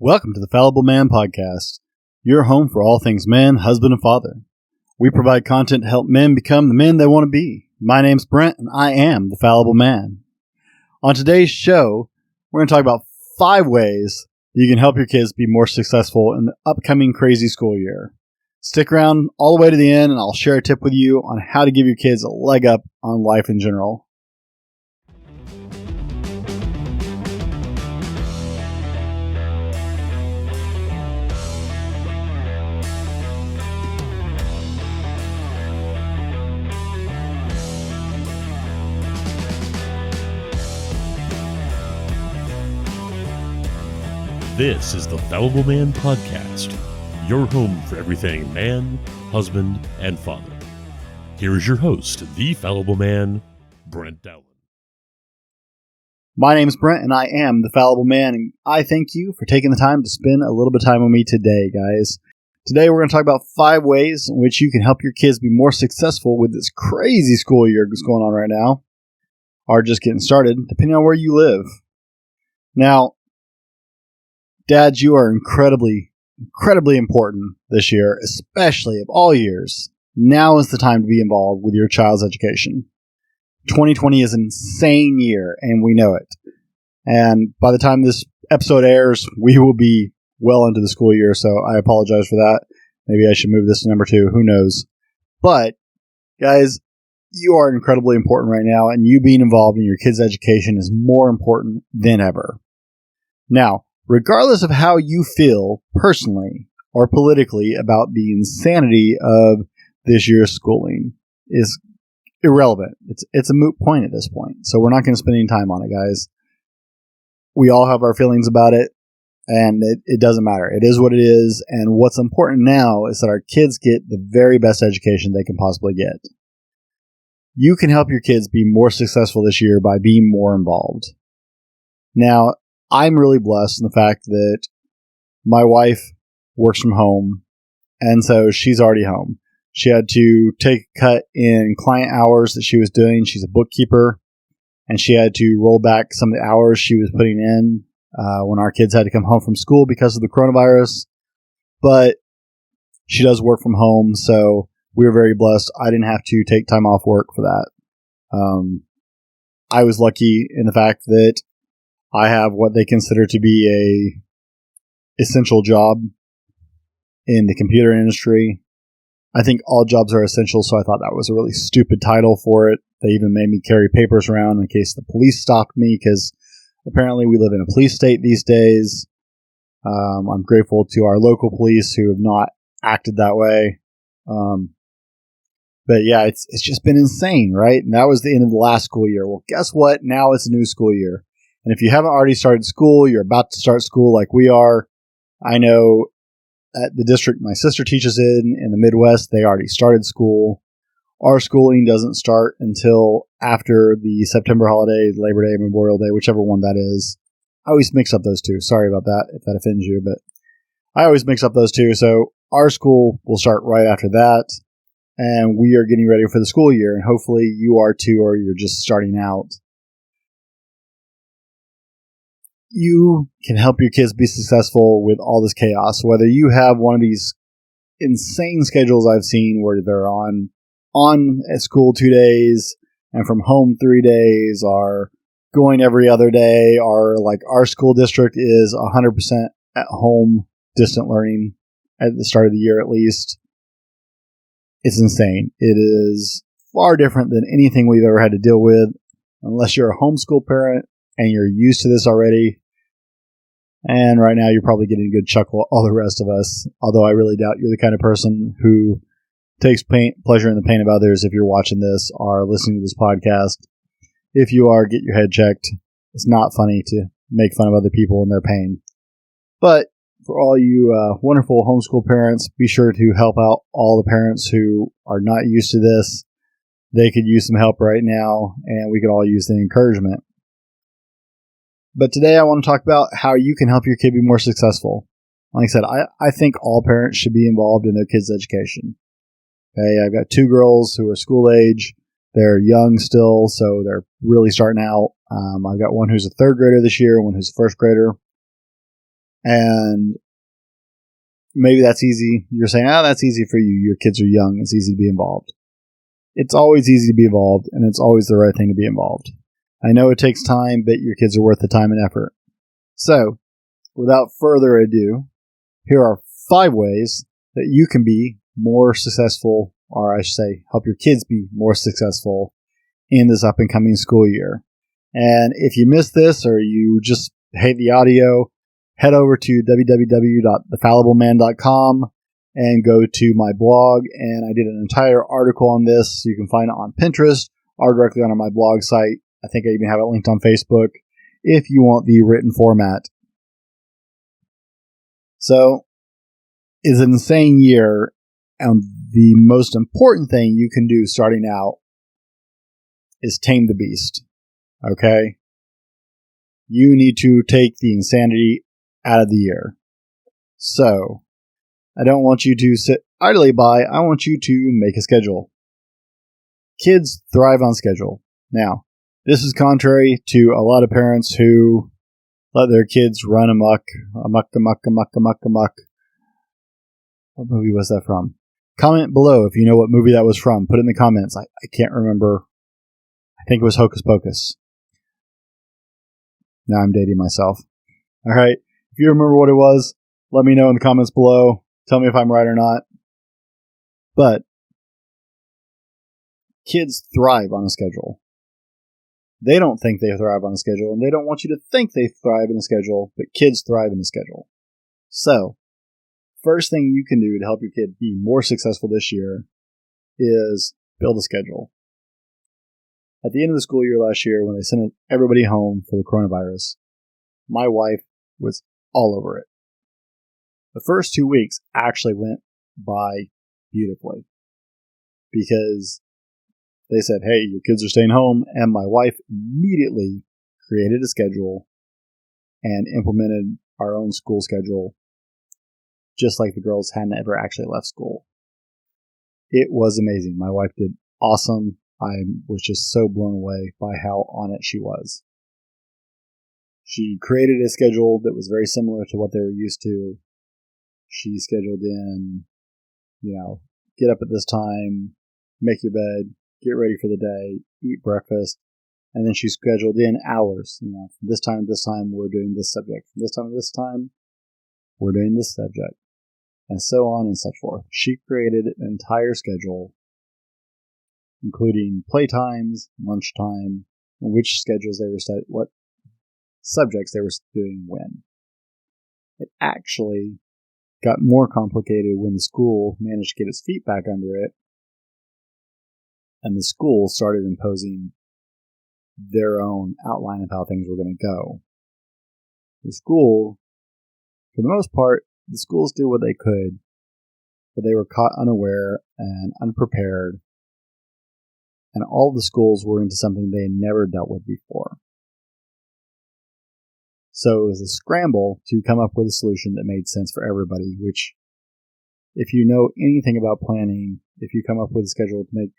Welcome to the Fallible Man Podcast, your home for all things man, husband, and father. We provide content to help men become the men they want to be. My name's Brent, and I am the Fallible Man. On today's show, we're going to talk about 5 ways you can help your kids be more successful in the upcoming crazy school year. Stick around all the way to the end, and I'll share a tip with you on how to give your kids a leg up on life in general. This is the Fallible Man Podcast, your home for everything man, husband, and father. Here is your host, the Fallible Man, Brent Dowling. My name is Brent, and I am the Fallible Man, and I thank you for taking the time to spend a little bit of time with me today, guys. Today, we're going to talk about 5 ways in which you can help your kids be more successful with this crazy school year that's going on right now, or just getting started, depending on where you live. Now, dads, you are incredibly important this year, especially of all years. Now is the time to be involved with your child's education. 2020 is an insane year, and we know it. And by the time this episode airs, we will be well into the school year, so I apologize for that. Maybe I should move this to number 2. Who knows? But, guys, you are incredibly important right now, and you being involved in your kids' education is more important than ever. Now, regardless of how you feel personally or politically about the insanity of this year's schooling is irrelevant. It's a moot point at this point. So we're not going to spend any time on it, guys. We all have our feelings about it, and it doesn't matter. It is what it is, and what's important now is that our kids get the very best education they can possibly get. You can help your kids be more successful this year by being more involved. Now, I'm really blessed in the fact that my wife works from home, and so she's already home. She had to take a cut in client hours that she was doing. She's a bookkeeper, and she had to roll back some of the hours she was putting in when our kids had to come home from school because of the coronavirus. But she does work from home, so we were very blessed. I didn't have to take time off work for that. I was lucky in the fact that I have what they consider to be a essential job in the computer industry. I think all jobs are essential, so I thought that was a really stupid title for it. They even made me carry papers around in case the police stopped me, because apparently we live in a police state these days. I'm grateful to our local police who have not acted that way. But yeah, it's just been insane, right? And that was the end of the last school year. Well, guess what? Now it's a new school year. And if you haven't already started school, you're about to start school like we are. I know at the district my sister teaches in the Midwest, they already started school. Our schooling doesn't start until after the September holiday, Labor Day, Memorial Day, whichever one that is. I always mix up those two. Sorry about that if that offends you, but I always mix up those two. So our school will start right after that, and we are getting ready for the school year, and hopefully you are too, or you're just starting out. You can help your kids be successful with all this chaos, whether you have one of these insane schedules I've seen where they're on at school 2 days and from home 3 days, or going every other day, or like our school district is 100% at home distant learning at the start of the year at least. It's insane. It is far different than anything we've ever had to deal with, unless you're a homeschool parent and you're used to this already. And right now you're probably getting a good chuckle, all the rest of us, although I really doubt you're the kind of person who takes pleasure in the pain of others if you're watching this or listening to this podcast. If you are, get your head checked. It's not funny to make fun of other people and their pain. But for all you wonderful homeschool parents, be sure to help out all the parents who are not used to this. They could use some help right now, and we could all use the encouragement. But today I want to talk about how you can help your kid be more successful. Like I said, I think all parents should be involved in their kids' education. Okay, I've got 2 girls who are school age. They're young still, so they're really starting out. I've got one who's a 3rd grader this year and one who's a 1st grader. And maybe that's easy. You're saying, that's easy for you. Your kids are young. It's easy to be involved. It's always easy to be involved, and it's always the right thing to be involved. I know it takes time, but your kids are worth the time and effort. So, without further ado, here are 5 ways that you can be more successful, or I should say, help your kids be more successful in this up and coming school year. And if you missed this or you just hate the audio, head over to www.thefallibleman.com and go to my blog. And I did an entire article on this. You can find it on Pinterest or directly on my blog site. I think I even have it linked on Facebook if you want the written format. So, it's an insane year, and the most important thing you can do starting out is tame the beast. Okay? You need to take the insanity out of the year. So, I don't want you to sit idly by. I want you to make a schedule. Kids thrive on schedule. Now, this is contrary to a lot of parents who let their kids run amok. What movie was that from? Comment below if you know what movie that was from. Put it in the comments. I can't remember. I think it was Hocus Pocus. Now I'm dating myself. All right. If you remember what it was, let me know in the comments below. Tell me if I'm right or not. But kids thrive on a schedule. They don't think they thrive on a schedule, and they don't want you to think they thrive in a schedule, but kids thrive in a schedule. So, first thing you can do to help your kid be more successful this year is build a schedule. At the end of the school year last year, when they sent everybody home for the coronavirus, my wife was all over it. The first 2 weeks actually went by beautifully because they said, hey, your kids are staying home, and my wife immediately created a schedule and implemented our own school schedule, just like the girls hadn't ever actually left school. It was amazing. My wife did awesome. I was just so blown away by how on it she was. She created a schedule that was very similar to what they were used to. She scheduled in, get up at this time, make your bed, get ready for the day, eat breakfast, and then she scheduled in hours. From this time to this time, we're doing this subject. From this time to this time, we're doing this subject. And so on and so forth. She created an entire schedule, including playtimes, lunchtime, and which schedules they were studying, what subjects they were doing when. It actually got more complicated when the school managed to get its feet back under it, and the school started imposing their own outline of how things were going to go. The school, for the most part, the schools did what they could, but they were caught unaware and unprepared, and all the schools were into something they had never dealt with before. So it was a scramble to come up with a solution that made sense for everybody, which, if you know anything about planning, if you come up with a schedule to make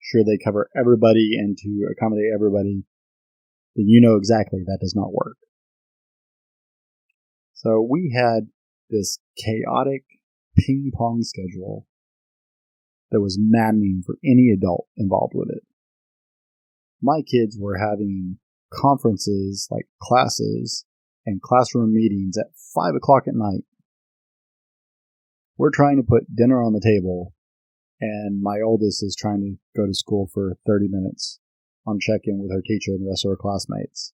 sure they cover everybody and to accommodate everybody, then you know exactly that does not work. So we had this chaotic ping-pong schedule that was maddening for any adult involved with it. My kids were having conferences like classes and classroom meetings at 5 o'clock at night. We're trying to put dinner on the table, and my oldest is trying to go to school for 30 minutes on check-in with her teacher and the rest of her classmates.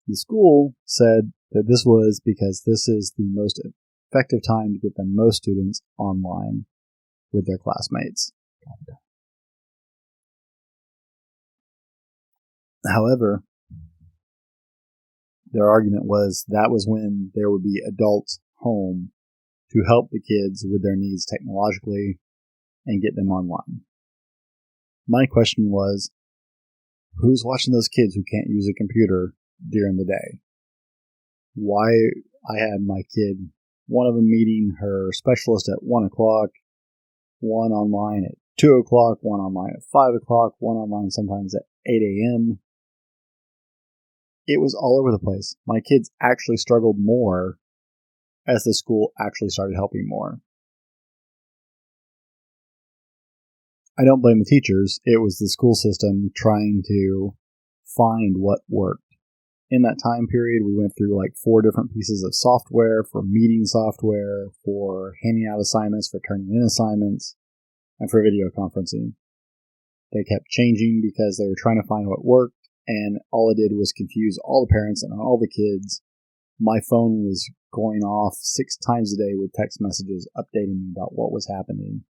The school said that this was because this is the most effective time to get the most students online with their classmates. However, their argument was that was when there would be adults home to help the kids with their needs technologically and get them online. My question was, who's watching those kids who can't use a computer during the day? Why I had my kid, one of them meeting her specialist at 1 o'clock, one online at 2 o'clock, one online at 5 o'clock, one online sometimes at 8 a.m. It was all over the place. My kids actually struggled more as the school actually started helping more. I don't blame the teachers. It was the school system trying to find what worked. In that time period, we went through like 4 different pieces of software for meeting software, for handing out assignments, for turning in assignments, and for video conferencing. They kept changing because they were trying to find what worked, and all it did was confuse all the parents and all the kids. My phone was going off 6 times a day with text messages updating me about what was happening.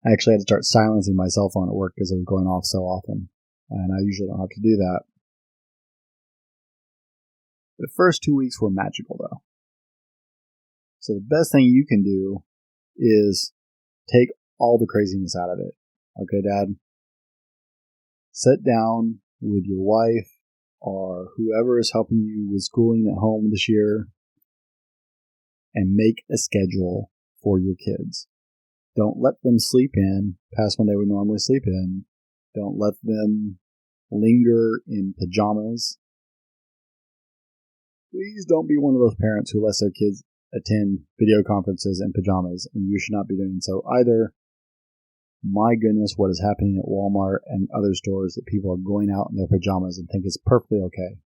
I actually had to start silencing my cell phone at work because it was going off so often, and I usually don't have to do that. The first 2 weeks were magical, though. So the best thing you can do is take all the craziness out of it. Okay, Dad? Sit down with your wife or whoever is helping you with schooling at home this year and make a schedule for your kids. Don't let them sleep in past when they would normally sleep in. Don't let them linger in pajamas. Please don't be one of those parents who lets their kids attend video conferences in pajamas, and you should not be doing so either. My goodness, what is happening at Walmart and other stores that people are going out in their pajamas and think it's perfectly okay.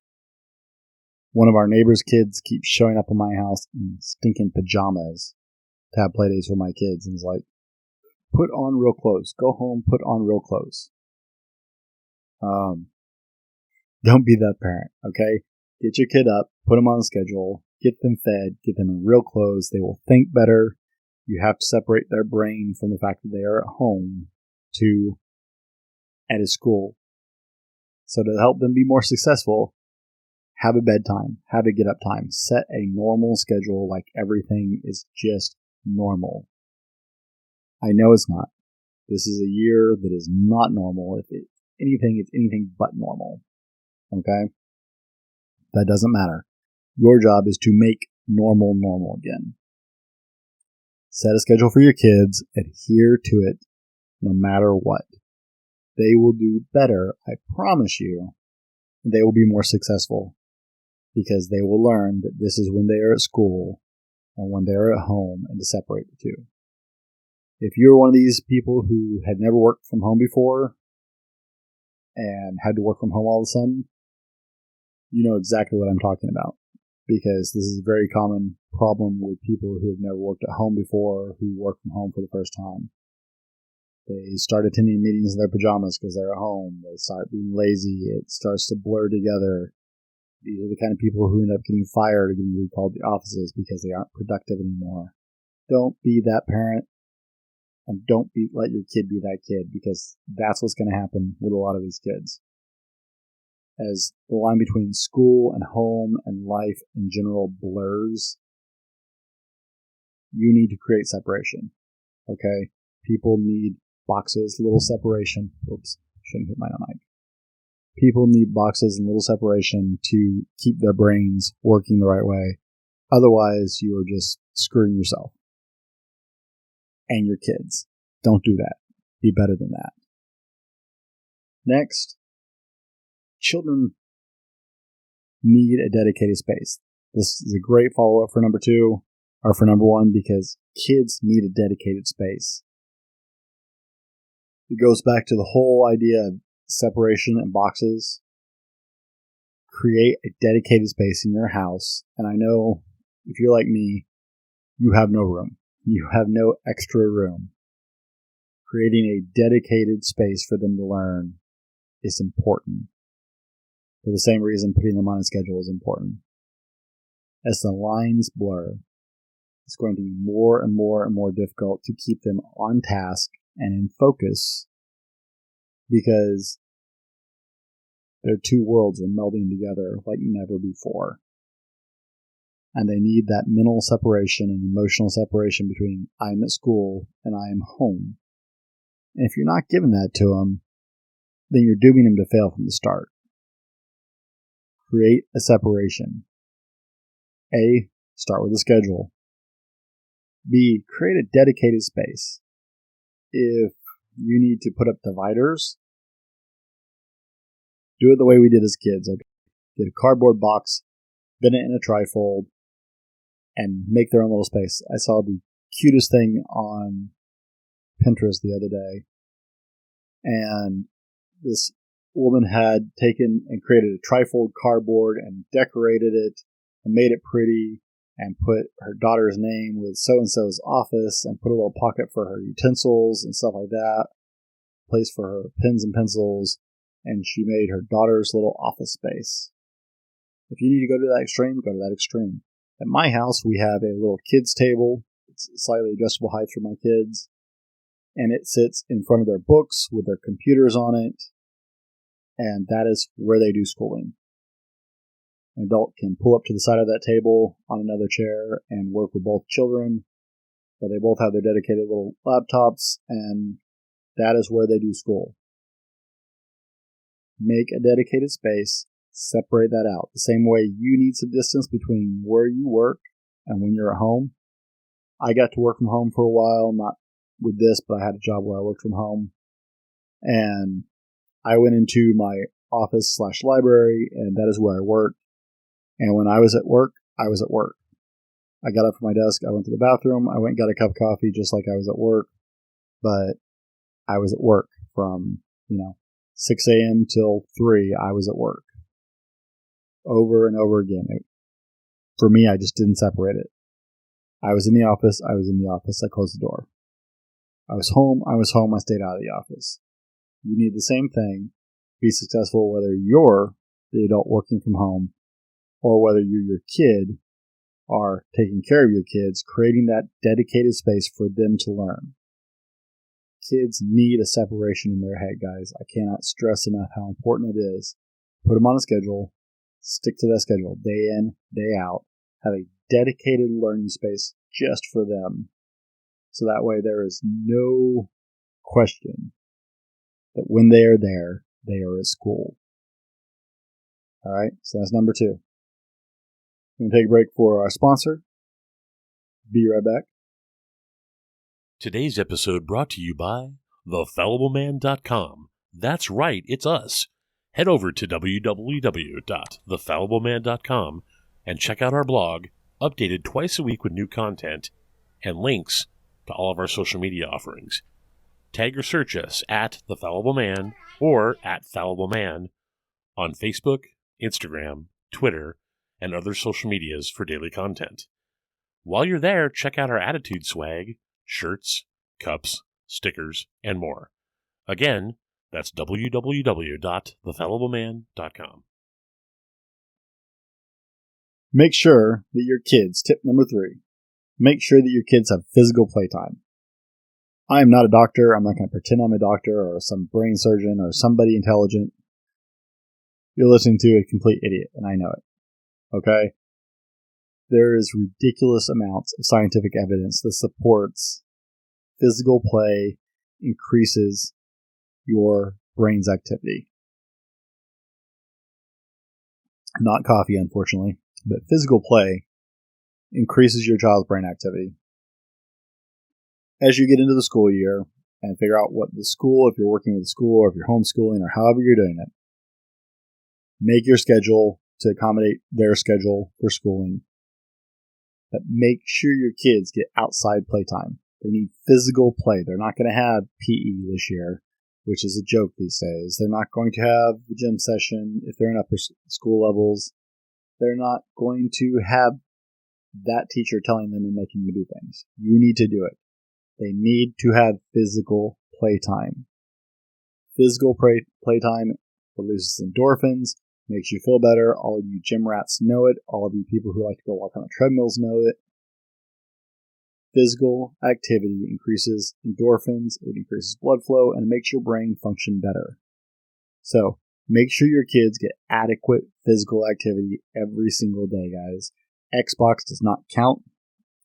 One of our neighbor's kids keeps showing up in my house in stinking pajamas to have play dates for my kids, and is like, put on real clothes. Go home, put on real clothes. Don't be that parent, okay? Get your kid up, put them on a schedule, get them fed, get them in real clothes. They will think better. You have to separate their brain from the fact that they are at home to at a school. So to help them be more successful, have a bedtime, have a get up time, set a normal schedule like everything is just normal. I know it's not. This is a year that is not normal. If it's anything but normal. Okay? That doesn't matter. Your job is to make normal again. Set a schedule for your kids. Adhere to it no matter what. They will do better, I promise you. They will be more successful because they will learn that this is when they are at school and when they are at home, and to separate the two. If you're one of these people who had never worked from home before and had to work from home all of a sudden, you know exactly what I'm talking about, because this is a very common problem with people who have never worked at home before, who work from home for the first time. They start attending meetings in their pajamas because they're at home. They start being lazy. It starts to blur together. These are the kind of people who end up getting fired or getting recalled to offices because they aren't productive anymore. Don't be that parent, and don't let your kid be that kid, because that's what's going to happen with a lot of these kids. As the line between school and home and life in general blurs, you need to create separation. Okay? People need boxes, little separation. Oops, shouldn't hit my mic. People need boxes and little separation to keep their brains working the right way. Otherwise, you are just screwing yourself and your kids. Don't do that. Be better than that. Next, children need a dedicated space. This is a great follow-up for number 2, or for number 1, because kids need a dedicated space. It goes back to the whole idea of separation and boxes. Create a dedicated space in your house. And I know if you're like me, you have no room. You have no extra room. Creating a dedicated space for them to learn is important. For the same reason putting them on a schedule is important. As the lines blur, it's going to be more and more difficult to keep them on task and in focus, because their two worlds are melding together like never before. And they need that mental separation and emotional separation between I am at school and I am home. And if you're not giving that to them, then you're dooming them to fail from the start. Create a separation. A, start with a schedule. B, create a dedicated space. If you need to put up dividers, Do it the way we did as kids. Okay? Get a cardboard box, bin it in a trifold, and make their own little space. I saw the cutest thing on Pinterest the other day, and this woman had taken and created a trifold cardboard and decorated it and made it pretty and put her daughter's name with so-and-so's office and put a little pocket for her utensils and stuff like that, place for her pens and pencils, and she made her daughter's little office space. If you need to go to that extreme, go to that extreme. At my house, we have a little kids table. It's slightly adjustable height for my kids, and it sits in front of their books with their computers on it, and that is where they do schooling. An adult can pull up to the side of that table on another chair and work with both children, but they both have their dedicated little laptops, and that is where they do school. Make a dedicated space, separate that out. The same way you need some distance between where you work and when you're at home. I got to work from home for a while, not with this, but I had a job where I worked from home. And I went into my office/library, and that is where I worked. And when I was at work, I was at work. I got up from my desk, I went to the bathroom, I went and got a cup of coffee just like I was at work. But I was at work from, 6 a.m. till 3, I was at work. Over and over again. For me, I just didn't separate it. I was in the office, I was in the office, I closed the door. I was home, I stayed out of the office. You need the same thing. Be successful whether you're the adult working from home or whether you, your kid, are taking care of your kids, creating that dedicated space for them to learn. Kids need a separation in their head, guys. I cannot stress enough how important it is. Put them on a schedule. Stick to that schedule day in, day out. Have a dedicated learning space just for them. So that way there is no question that when they are there, they are at school. All right, so that's number 2. We're going to take a break for our sponsor. Be right back. Today's episode brought to you by thefallibleman.com. That's right, it's us. Head over to www.thefallibleman.com and check out our blog, updated twice a week with new content and links to all of our social media offerings. Tag or search us at The Fallible Man or at Fallible Man on Facebook, Instagram, Twitter, and other social medias for daily content. While you're there, check out our attitude swag, shirts, cups, stickers, and more. Again, that's www.thefallibleman.com. Make sure that your kids, tip number 3, make sure that your kids have physical playtime. I am not a doctor. I'm not going to pretend I'm a doctor or some brain surgeon or somebody intelligent. You're listening to a complete idiot, and I know it. Okay? There is ridiculous amounts of scientific evidence that supports physical play increases your brain's activity. Not coffee, unfortunately, but physical play increases your child's brain activity. As you get into the school year and figure out what the school, if you're working with the school or if you're homeschooling or however you're doing it, make your schedule to accommodate their schedule for schooling. But make sure your kids get outside playtime. They need physical play. They're not going to have PE this year, which is a joke these days. They're not going to have the gym session if they're in upper school levels. They're not going to have that teacher telling them and making them do things. You need to do it. They need to have physical playtime. Physical playtime releases endorphins, makes you feel better. All of you gym rats know it. All of you people who like to go walk on the treadmills know it. Physical activity increases endorphins, it increases blood flow, and it makes your brain function better. So, make sure your kids get adequate physical activity every single day, guys. Xbox does not count.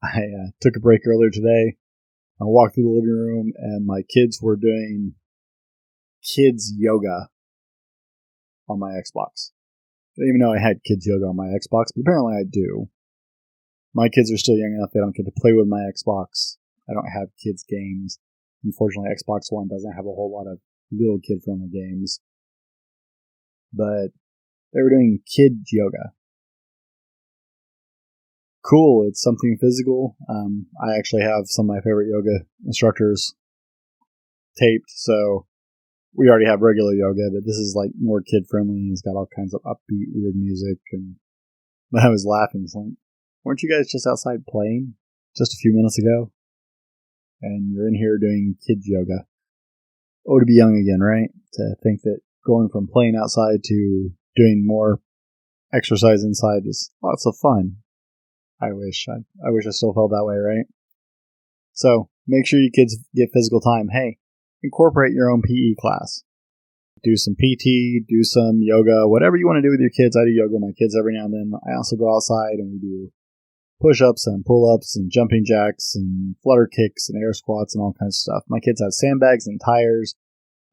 I took a break earlier today. I walked through the living room, and my kids were doing kids yoga on my Xbox. I didn't even know I had kids yoga on my Xbox, but apparently I do. My kids are still young enough, they don't get to play with my Xbox. I don't have kids' games. Unfortunately, Xbox One doesn't have a whole lot of little kid-friendly games. but they were doing kids yoga. Cool, it's something physical. I actually have some of my favorite yoga instructors taped, so we already have regular yoga, but this is like more kid friendly. It's got all kinds of upbeat, weird music, and I was laughing. It's like, weren't you guys just outside playing just a few minutes ago? And you're in here doing kids yoga. Oh, to be young again, right? To think that going from playing outside to doing more exercise inside is lots of fun. I wish I still felt that way, right? So make sure your kids get physical time. Hey, incorporate your own PE class. Do some PT, do some yoga, whatever you want to do with your kids. I do yoga with my kids every now and then. I also go outside and we do push-ups and pull-ups and jumping jacks and flutter kicks and air squats and all kinds of stuff. My kids have sandbags and tires.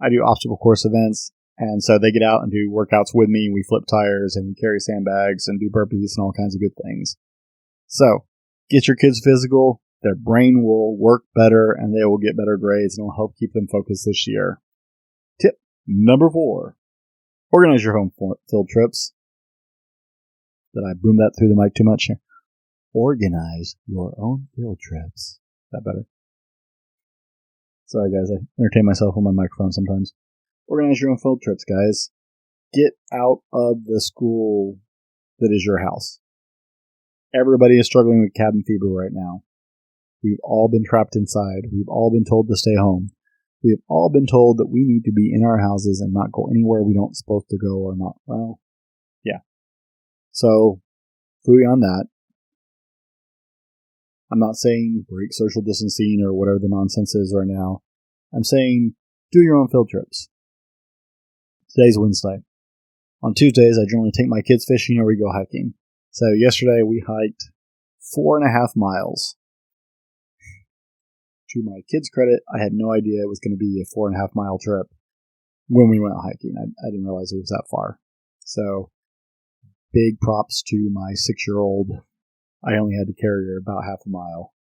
I do obstacle course events, and so they get out and do workouts with me. We flip tires and we carry sandbags and do burpees and all kinds of good things. So get your kids physical. Their brain will work better and they will get better grades, and it'll help keep them focused this year. Tip number 4. Organize your home field trips. Did I boom that through the mic too much here? Organize your own field trips. Is that better? Sorry, guys. I entertain myself on my microphone sometimes. Organize your own field trips, guys. Get out of the school that is your house. Everybody is struggling with cabin fever right now. We've all been trapped inside. We've all been told to stay home. We have all been told that we need to be in our houses and not go anywhere we don't supposed to go or not. Well, yeah. So, fooey on that. I'm not saying break social distancing or whatever the nonsense is right now. I'm saying do your own field trips. Today's Wednesday. On Tuesdays, I generally take my kids fishing or we go hiking. So yesterday we hiked 4.5 miles. To my kids' credit, I had no idea it was going to be a 4.5 mile trip when we went hiking. I didn't realize it was that far. So big props to my 6-year-old. I only had to carry her about half a mile.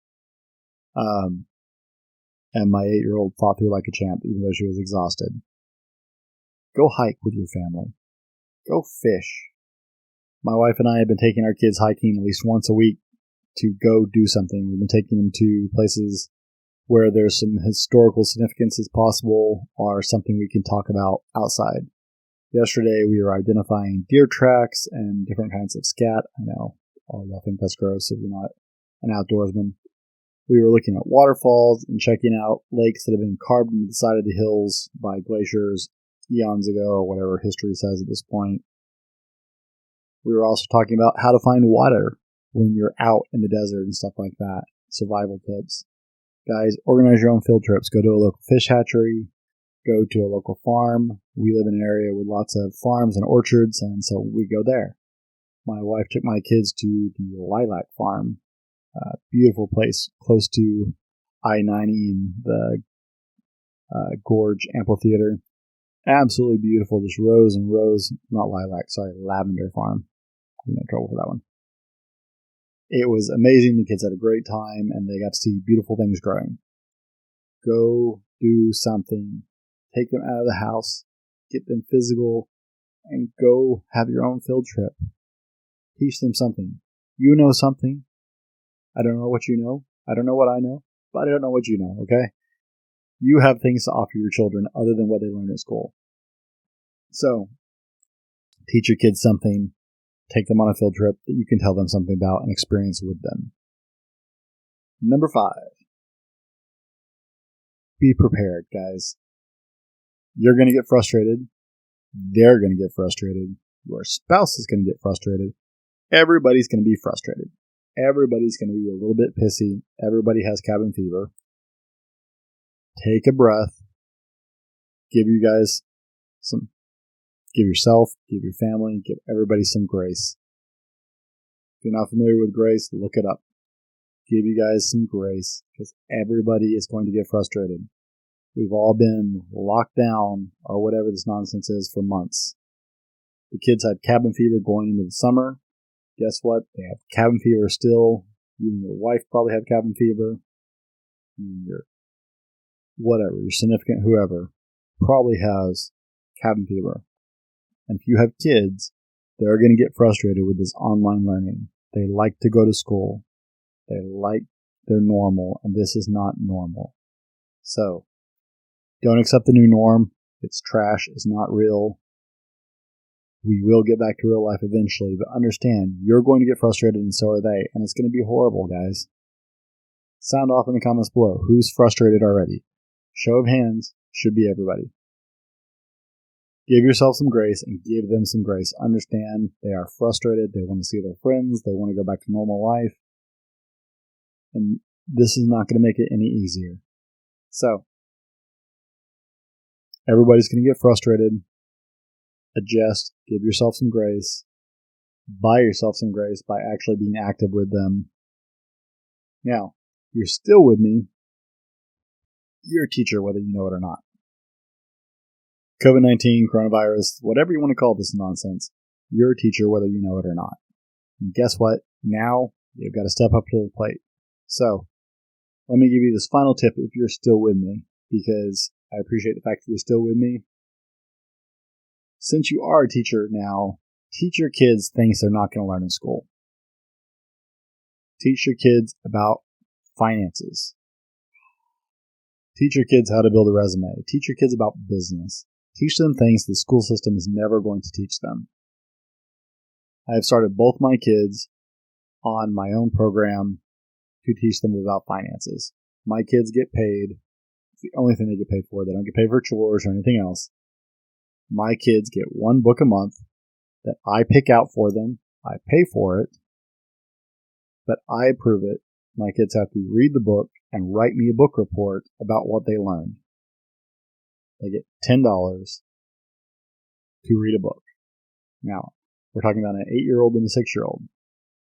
And my 8-year-old fought through like a champ, even though she was exhausted. Go hike with your family. Go fish. My wife and I have been taking our kids hiking at least once a week to go do something. We've been taking them to places where there's some historical significance as possible or something we can talk about outside. Yesterday we were identifying deer tracks and different kinds of scat. I know, all y'all think that's gross if you're not an outdoorsman. We were looking at waterfalls and checking out lakes that have been carved into the side of the hills by glaciers eons ago, or whatever history says at this point. We were also talking about how to find water when you're out in the desert and stuff like that. Survival tips. Guys, organize your own field trips. Go to a local fish hatchery. Go to a local farm. We live in an area with lots of farms and orchards, and so we go there. My wife took my kids to the Lilac Farm. Beautiful place close to I-90 and the Gorge Amphitheater. Absolutely beautiful, just rows and rows. Not lilac, sorry, lavender farm. I'm in trouble for that one. It was amazing. The kids had a great time, and they got to see beautiful things growing. Go do something. Take them out of the house. Get them physical, and go have your own field trip. Teach them something. You know something. I don't know what you know. I don't know what I know, but I don't know what you know, okay? You have things to offer your children other than what they learn at school. So, teach your kids something. Take them on a field trip that you can tell them something about and experience with them. Number 5. Be prepared, guys. You're going to get frustrated. They're going to get frustrated. Your spouse is going to get frustrated. Everybody's going to be frustrated. Everybody's going to be a little bit pissy. Everybody has cabin fever. Take a breath. Give yourself, give your family, give everybody some grace. If you're not familiar with grace, look it up. Give you guys some grace, because everybody is going to get frustrated. We've all been locked down, or whatever this nonsense is, for months. The kids had cabin fever going into the summer. Guess what? They have cabin fever still. You and your wife probably have cabin fever. Your significant whoever probably has cabin fever. And if you have kids, they're going to get frustrated with this online learning. They like to go to school. They're normal, and this is not normal. So, don't accept the new norm. It's trash. It's not real. We will get back to real life eventually, but understand, you're going to get frustrated and so are they, and it's going to be horrible, guys. Sound off in the comments below. Who's frustrated already? Show of hands should be everybody. Give yourself some grace and give them some grace. Understand they are frustrated. They want to see their friends. They want to go back to normal life. And this is not going to make it any easier. So, everybody's going to get frustrated. Adjust. Give yourself some grace. Buy yourself some grace by actually being active with them. Now, if you're still with me, you're a teacher whether you know it or not. COVID-19, coronavirus, whatever you want to call this nonsense, you're a teacher whether you know it or not. And guess what? Now, you've got to step up to the plate. So, let me give you this final tip if you're still with me, because I appreciate the fact that you're still with me. Since you are a teacher now, teach your kids things they're not going to learn in school. Teach your kids about finances. Teach your kids how to build a resume. Teach your kids about business. Teach them things the school system is never going to teach them. I have started both my kids on my own program to teach them about finances. My kids get paid. It's the only thing they get paid for. They don't get paid for chores or anything else. My kids get one book a month that I pick out for them. I pay for it, but I approve it. My kids have to read the book and write me a book report about what they learned. They get $10 to read a book. Now, we're talking about an 8-year-old and a 6-year-old.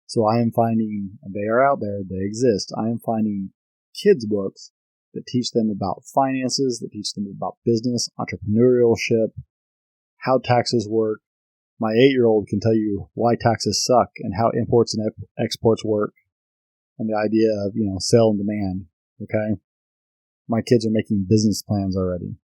So I am finding, they are out there, they exist. I am finding kids' books that teach them about finances, that teach them about business, entrepreneurship, how taxes work. My 8-year-old can tell you why taxes suck and how imports and exports work, and the idea of, sale and demand. Okay? My kids are making business plans already.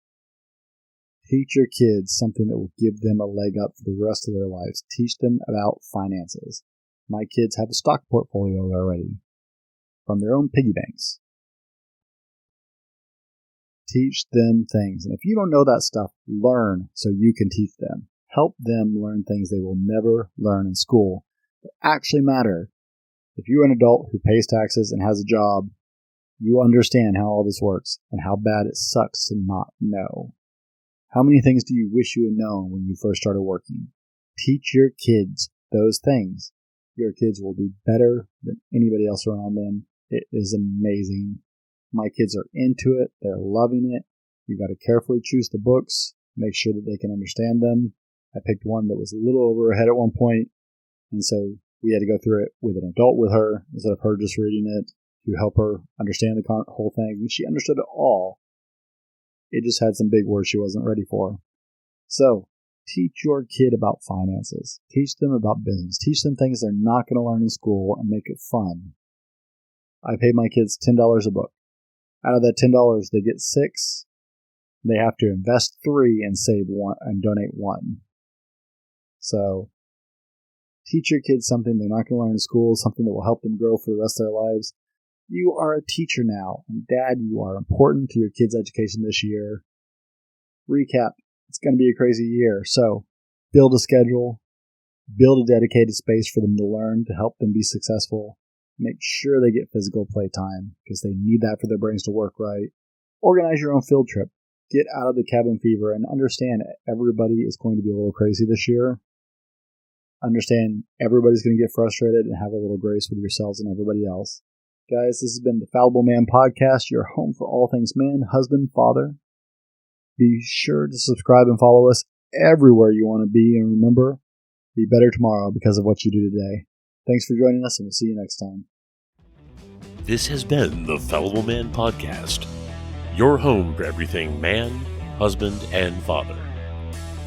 Teach your kids something that will give them a leg up for the rest of their lives. Teach them about finances. My kids have a stock portfolio already from their own piggy banks. Teach them things. And if you don't know that stuff, learn so you can teach them. Help them learn things they will never learn in school that actually matter. If you're an adult who pays taxes and has a job, you understand how all this works and how bad it sucks to not know. How many things do you wish you had known when you first started working? Teach your kids those things. Your kids will do better than anybody else around them. It is amazing. My kids are into it. They're loving it. You've got to carefully choose the books, make sure that they can understand them. I picked one that was a little over her head at one point, and so we had to go through it with an adult with her instead of her just reading it to help her understand the whole thing. And she understood it all. It just had some big words she wasn't ready for. So, teach your kid about finances. Teach them about business. Teach them things they're not going to learn in school and make it fun. I paid my kids $10 a book. Out of that $10, they get 6. They have to invest 3 and save 1 and donate 1. So, teach your kids something they're not going to learn in school, something that will help them grow for the rest of their lives. You are a teacher now, and Dad, you are important to your kids' education this year. Recap, it's going to be a crazy year, so build a schedule, build a dedicated space for them to learn to help them be successful. Make sure they get physical playtime, because they need that for their brains to work right. Organize your own field trip. Get out of the cabin fever and understand everybody is going to be a little crazy this year. Understand everybody's going to get frustrated, and have a little grace with yourselves and everybody else. Guys, this has been the Fallible Man Podcast, your home for all things man, husband, father. Be sure to subscribe and follow us everywhere you want to be, and remember, be better tomorrow because of what you do today. Thanks for joining us, and we'll see you next time. This has been the Fallible Man Podcast, your home for everything man, husband, and father.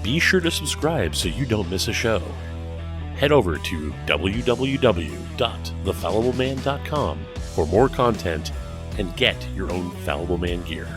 Be sure to subscribe so you don't miss a show. Head over to www.thefallibleman.com for more content and get your own Fallible Man gear.